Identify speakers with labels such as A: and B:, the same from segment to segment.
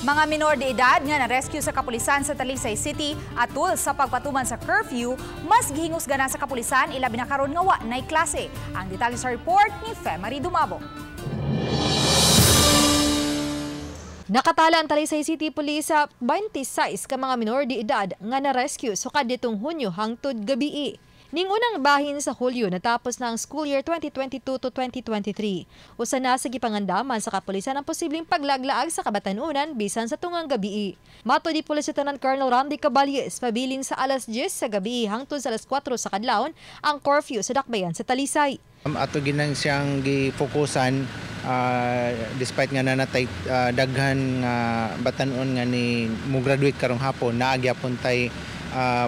A: Mga minor de edad nga na-rescue sa kapulisan sa Talisay City atul sa pagpatuman sa curfew, mas gihingos gana sa kapulisan ilabi na karon nga wa nay klase. Ang detalye sa report ni Femari Dumabo.
B: Nakatala ang Talisay City Police sa 26 ka mga minor de edad nga na-rescue so kaditong Hunyo hangtod gabii. Ning unang bahin sa Hulyo natapos na ang school year 2022 to 2023. Usa na sa gipangandaman sa kapulisan ang posibleng paglaglaag sa kabatanunan bisan sa tungang gabii. Mato di Police Lieutenant Colonel Randy Caballes, pabilin sa alas 10 sa gabii hangtod sa alas 4 sa kadlawon ang curfew sa dakbayan sa Talisay.
C: Ato ginang siyang gifokusan despite nga nanatay daghan nga batanon nga ni mo graduate karong hapon naagyapon tay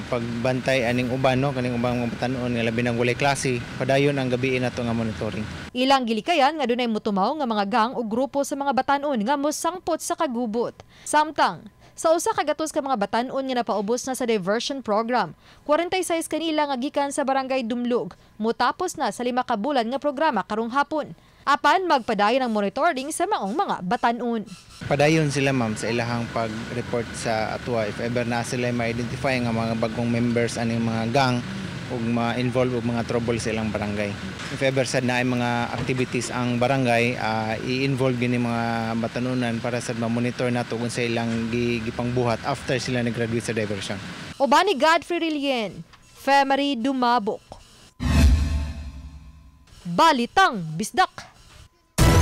C: pagbantay aning uban no kaning ubang mga batanon nga labi nang walay klase padayon ang gabi nato nga monitoring.
B: Ilang gilikayan nga dunay motumaw nga mga gang o grupo sa mga batanon nga mosangpot sa kagubot. Samtang sa usa ka gatos ka mga batanon nga napaubos na sa diversion program, 46 kanila nga gikan sa barangay Dumlog, motapos na sa 5 ka bulan nga programa karong hapon. Apan magpadayon ang monitoring sa maong mga batanon.
C: Padayon sila ma'am sa ilahang pag-report sa atwa if ever na sila ma-identify nga mga bagong members aning mga gang ug ma-involve og mga trouble sa ilang barangay. If ever sad na ay mga activities ang barangay, i-involve gini mga batanunan para sa ma-monitor nato kung sa ilang gipangbuhat after sila nag-graduate sa diversion.
B: Obani Godfrey Rilien, Femari Dumabok. Balitang Bisdak.